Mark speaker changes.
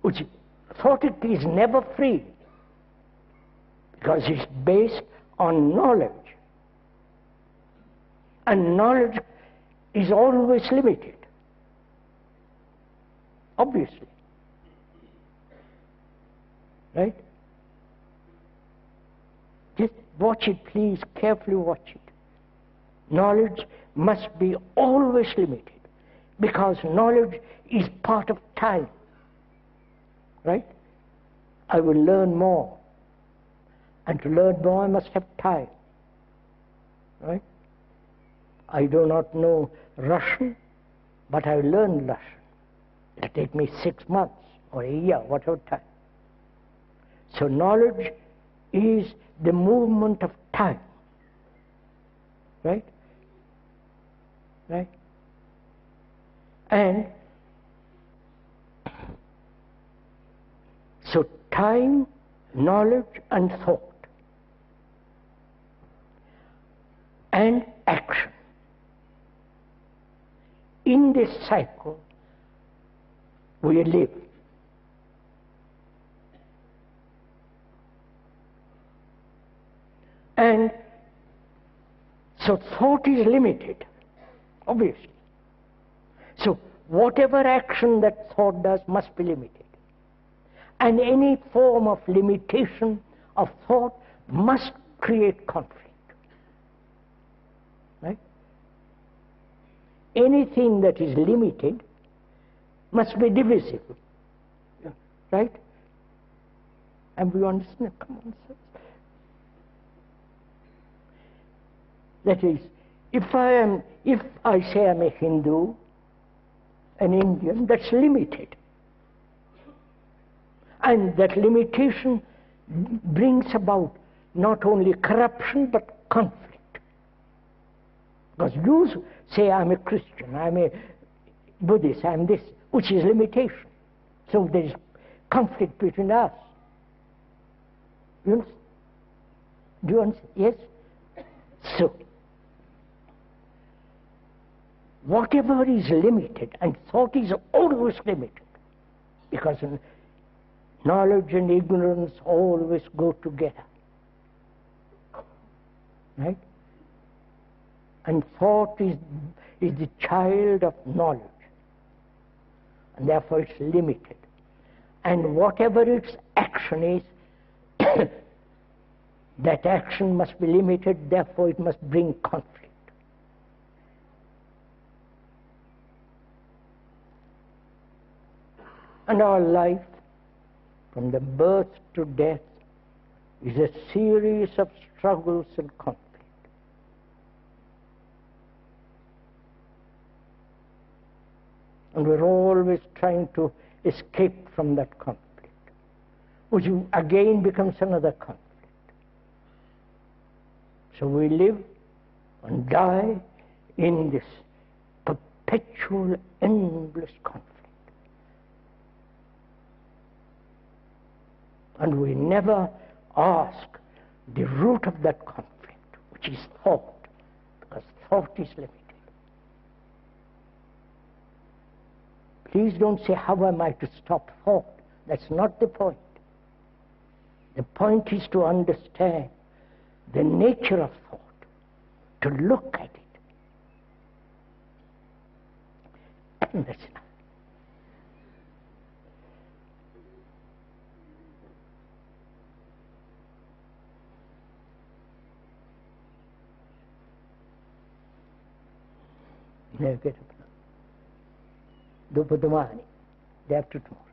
Speaker 1: which thought it is never free, because it's based on knowledge. And knowledge is always limited, obviously. Right? Just watch it, please, carefully watch it. Knowledge must be always limited, because knowledge is part of time. Right? I will learn more. And to learn more, I must have time. Right? I do not know Russian, but I will learn Russian. It will take me 6 months or a year, whatever time. So knowledge is the movement of time. Right? Right? And so time, knowledge, and thought, and action. In this cycle, we live. And so thought is limited, obviously. So whatever action that thought does must be limited. And any form of limitation of thought must create conflict. Right? Anything that is limited must be divisible. Right? And we understand, come on, sir. That is, if I say I'm a Hindu, an Indian, that's limited. And that limitation brings about not only corruption but conflict. Because you say I'm a Christian, I'm a Buddhist, I'm this, which is limitation. So there is conflict between us. You understand? Do you understand? Yes? So, whatever is limited, and thought is always limited, because knowledge and ignorance always go together. Right? And thought is the child of knowledge, and therefore it's limited. And whatever its action is, that action must be limited, therefore it must bring conflict. And our life, from the birth to death, is a series of struggles and conflict. And we're always trying to escape from that conflict, which again becomes another conflict. So we live and die in this perpetual, endless conflict. And we never ask the root of that conflict, which is thought, because thought is limited. Please don't say, how am I to stop thought? That's not the point. The point is to understand the nature of thought, to look at it. And that's enough. Now get up. Dopodomani, day after tomorrow.